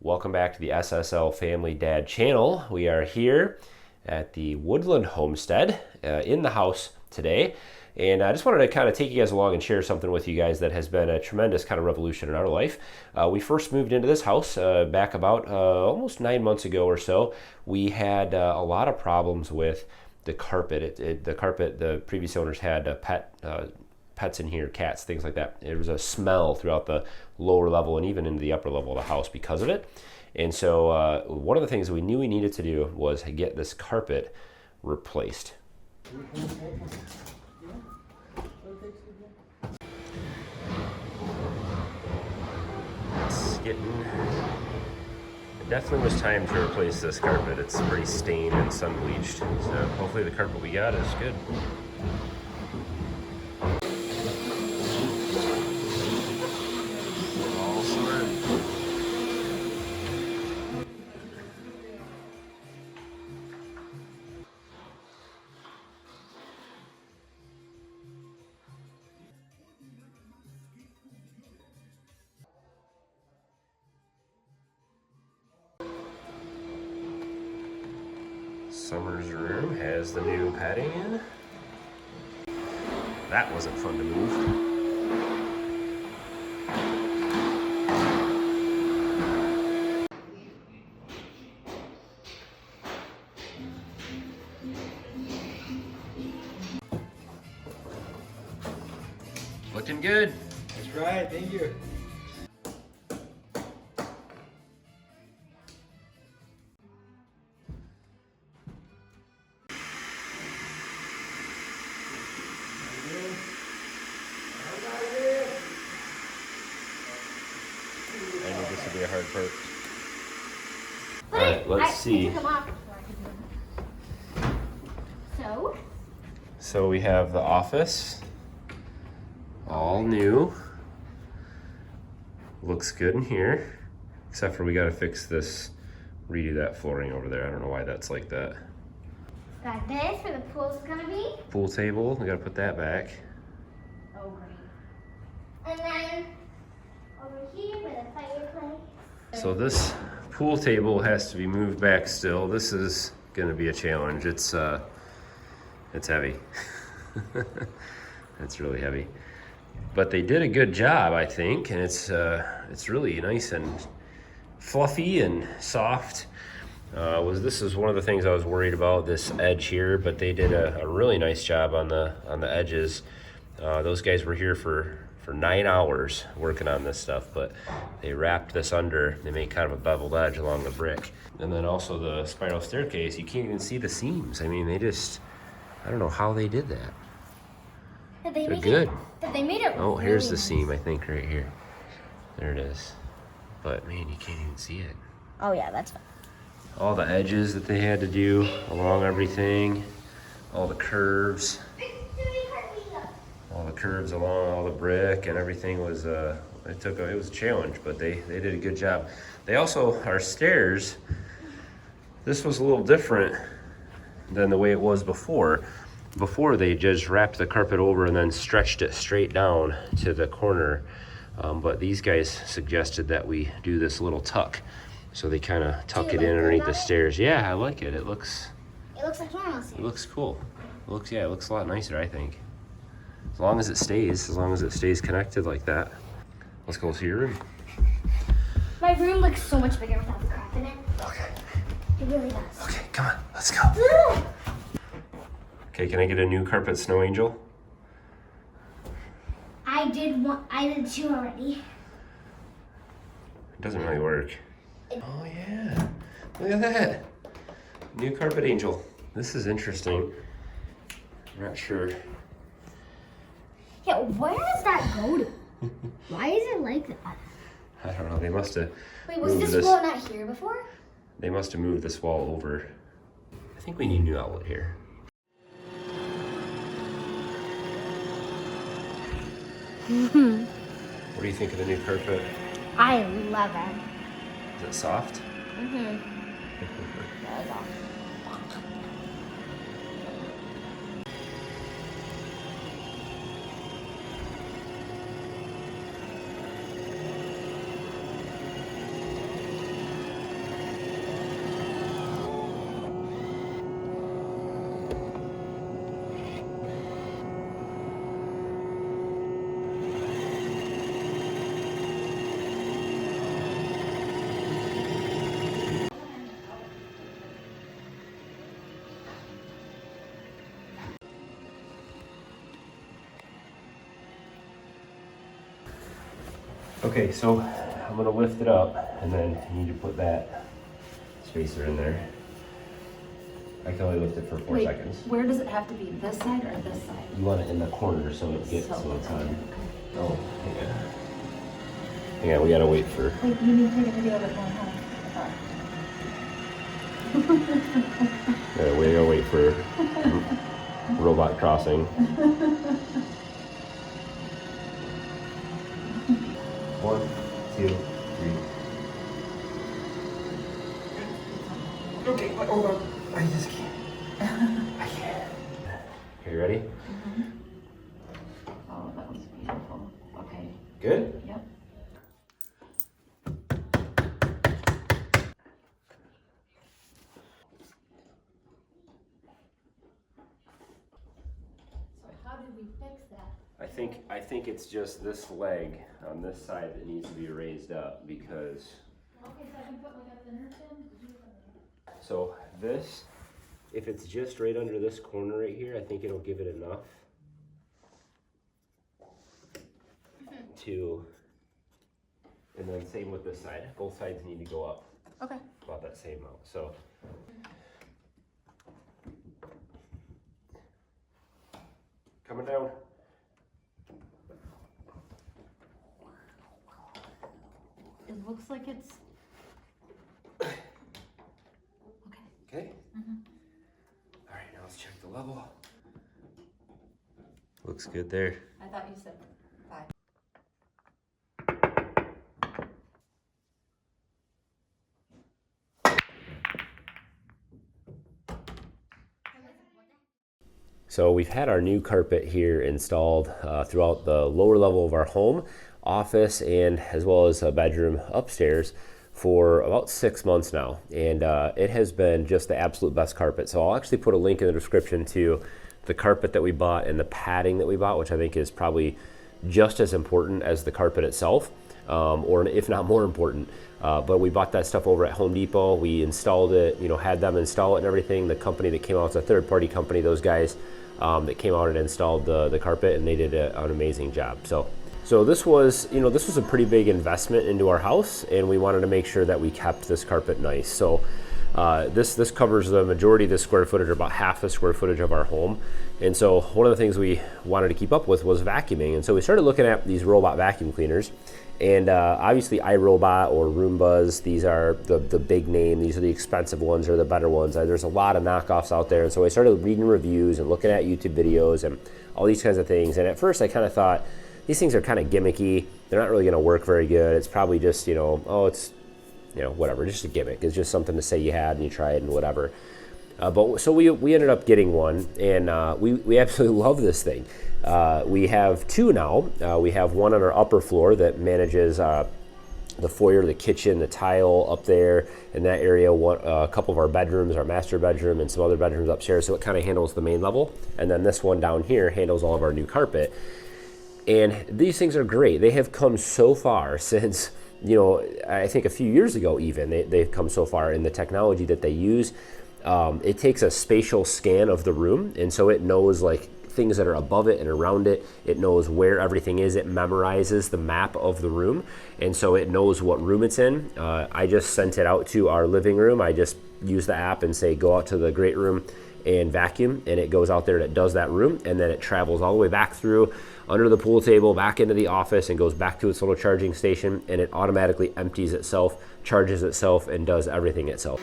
Welcome back to the SSL Family Dad channel. We are here at the Woodland Homestead in the house today. And I just wanted to kind of take you guys along and share something with you guys that has been a tremendous kind of revolution in our life. We first moved into this house back about almost 9 months ago or so. We had a lot of problems with the carpet. The previous owners had pets in here, cats, things like that. There was a smell throughout the lower level and even into the upper level of the house because of it. And so one of the things we knew we needed to do was get this carpet replaced. It definitely was time to replace this carpet. It's pretty stained and sun bleached. So hopefully the carpet we got is good. All sorted. Summer's room has the new padding in. That wasn't fun to move. Looking good. That's right, thank you. I knew this would be a hard part. Alright, let's see. So we have the office, all new. Looks good in here, except for we gotta fix this, redo that flooring over there. I don't know why that's like that. Got this where the pool's gonna be. Pool table, we gotta put that back. Oh, great. And then over here where the fireplace. So this pool table has to be moved back still. This is gonna be a challenge. It's heavy. It's really heavy. But they did a good job, I think, and it's really nice and fluffy and soft. This is one of the things I was worried about, this edge here, but they did a really nice job on the edges. Those guys were here for 9 hours working on this stuff, but they wrapped this under. They made kind of a beveled edge along the brick. And then also the spiral staircase, you can't even see the seams. I mean, I don't know how they did that. They're good. They made it. Oh, here's the seam, I think, right here. There it is. But man, you can't even see it. Oh yeah, that's fine. All the edges that they had to do along everything, all the curves. All the curves along all the brick and everything was it was a challenge, but they did a good job. They also, our stairs, this was a little different than the way it was before. Before they just wrapped the carpet over and then stretched it straight down to the corner. But these guys suggested that we do this little tuck. So they kind of tuck it in underneath the stairs. Yeah, I like it. It looks like normal stairs. It looks cool. It looks a lot nicer, I think. As long as it stays connected like that. Let's go see your room. My room looks so much bigger without the crap in it. Okay. It really does. Okay, come on, let's go. Okay, can I get a new carpet snow angel? I did 2 already. It doesn't really work. Oh yeah, look at that. New carpet angel. This is interesting. I'm not sure. Yeah, where does that go to? Why is it like that? I don't know, they must have Wait, was moved this wall not here before? They must have moved this wall over. I think we need a new outlet here. What do you think of the new carpet? I love it. Is it soft? Mm-hmm. That was awesome. Okay, so I'm gonna lift it up, and then you need to put that spacer in there. I can only lift it for 4 seconds. Where does it have to be? This side or this side? You want it in the corner so it gets so it's on. Oh, yeah. Hang on, we gotta wait for. Wait, you need to take a video of it going home. Yeah, we gotta wait for robot crossing. 1, 2, 3. Okay, hold on. I just can't. I can't. Okay, you ready? Mm-hmm. Oh, that was beautiful. Okay. Good? Yep. So how did we fix that? I think it's just this leg on this side that needs to be raised up because. Okay, so I can put like a thinner pin? So this, if it's just right under this corner right here, I think it'll give it enough to, and then same with this side. Both sides need to go up Okay. about that same amount. So. Coming down. It looks like it's. Okay. All right, now let's check the level. Looks good there. I thought you said 5. So we've had our new carpet here installed throughout the lower level of our home, office, and as well as a bedroom upstairs for about 6 months now. And it has been just the absolute best carpet. So I'll actually put a link in the description to the carpet that we bought and the padding that we bought, which I think is probably just as important as the carpet itself, or if not more important. But we bought that stuff over at Home Depot. We installed it, had them install it and everything. The company that came out, it's a third-party company, those guys that came out and installed the carpet, and they did an amazing job. So this was, this was a pretty big investment into our house, and we wanted to make sure that we kept this carpet nice. So this covers the majority of the square footage, or about half the square footage of our home. And so one of the things we wanted to keep up with was vacuuming. And so we started looking at these robot vacuum cleaners. And obviously iRobot or Roombas, these are the big name. These are the expensive ones or the better ones. There's a lot of knockoffs out there. And so I started reading reviews and looking at YouTube videos and all these kinds of things. And at first I kind of thought, these things are kind of gimmicky. They're not really going to work very good. It's probably just, it's, whatever, just a gimmick. It's just something to say you had and you tried and whatever. So we ended up getting one, and we absolutely love this thing. We have two now. We have one on our upper floor that manages the foyer, the kitchen, the tile up there in that area, a couple of our bedrooms, our master bedroom, and some other bedrooms upstairs. So it kind of handles the main level. And then this one down here handles all of our new carpet. And these things are great. They have come so far since, I think a few years ago even, they've come so far in the technology that they use. It takes a spatial scan of the room, and so it knows like things that are above it and around it. It knows where everything is. It memorizes the map of the room, and so it knows what room it's in. I just sent it out to our living room. I just use the app and say, go out to the great room and vacuum, and it goes out there and it does that room, and then it travels all the way back through under the pool table, back into the office, and goes back to its little charging station, and it automatically empties itself, charges itself, and does everything itself.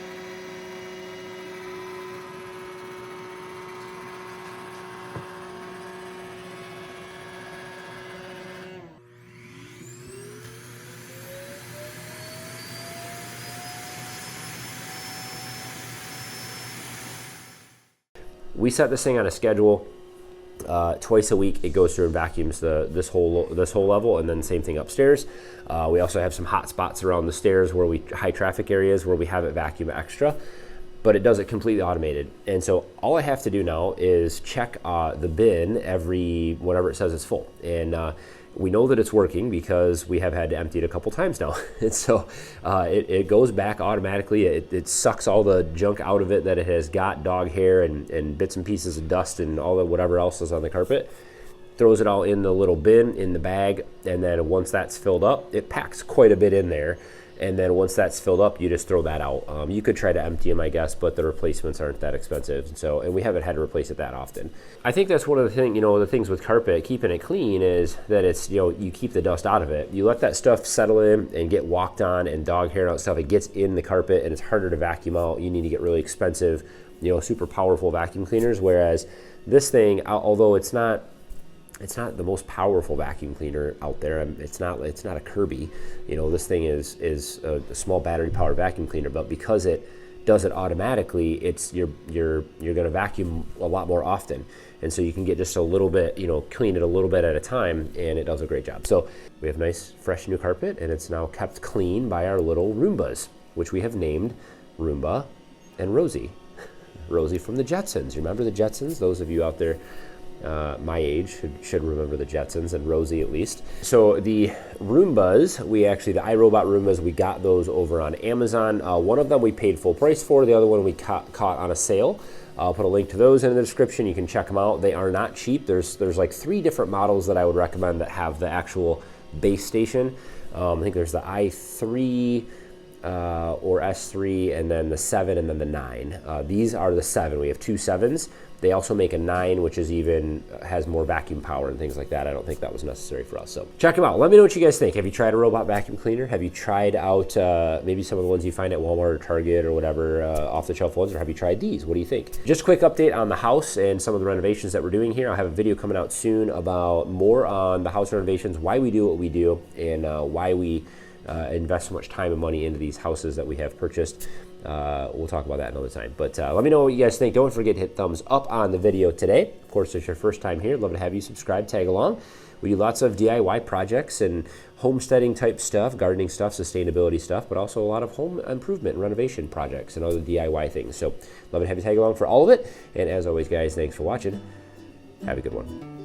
We set this thing on a schedule. Twice a week it goes through and vacuums this whole level, and then same thing upstairs. We also have some hot spots around the stairs high traffic areas where we have it vacuum extra, but it does it completely automated. And so all I have to do now is check the bin whenever it says it's full. And we know that it's working because we have had to empty it a couple times now. And so it goes back automatically. It sucks all the junk out of it that it has got, dog hair and bits and pieces of dust and all the whatever else is on the carpet. throws it all in the little bin in the bag, and then once that's filled up, it packs quite a bit in there. And then once that's filled up, you just throw that out. You could try to empty them, I guess, but the replacements aren't that expensive. And we haven't had to replace it that often. I think that's one of the things with carpet, keeping it clean, is that it's, you keep the dust out of it. You let that stuff settle in and get walked on and dog hair and stuff. It gets in the carpet and it's harder to vacuum out. You need to get really expensive, super powerful vacuum cleaners. Whereas this thing, although it's not the most powerful vacuum cleaner out there. It's not a Kirby. This thing is a small battery powered vacuum cleaner, but because it does it automatically, you're going to vacuum a lot more often. And so you can get just a little bit, clean it a little bit at a time, and it does a great job. So we have nice, fresh new carpet, and it's now kept clean by our little Roombas, which we have named Roomba and Rosie. Rosie from the Jetsons. You remember the Jetsons? Those of you out there my age should remember the Jetsons, and Rosie at least. So the Roombas, the iRobot Roombas, we got those over on Amazon. One of them we paid full price for, the other one we caught on a sale. I'll put a link to those in the description. You can check them out. They are not cheap. There's like 3 different models that I would recommend that have the actual base station. I think there's the i3 or S3, and then the 7, and then the 9. These are the 7. We have 2 7s. They also make a 9, which has more vacuum power and things like that. I don't think that was necessary for us. So check them out. Let me know what you guys think. Have you tried a robot vacuum cleaner? Have you tried out maybe some of the ones you find at Walmart or Target or whatever, off-the-shelf ones, or have you tried these? What do you think? Just a quick update on the house and some of the renovations that we're doing here. I'll have a video coming out soon about more on the house renovations, why we do what we do, and why we invest so much time and money into these houses that we have purchased. We'll talk about that another time. But let me know what you guys think. Don't forget to hit thumbs up on the video today. Of course, if it's your first time here, I'd love to have you subscribe, tag along. We do lots of DIY projects and homesteading type stuff, gardening stuff, sustainability stuff, but also a lot of home improvement and renovation projects and other DIY things. So love to have you tag along for all of it. And as always, guys, thanks for watching. Have a good one.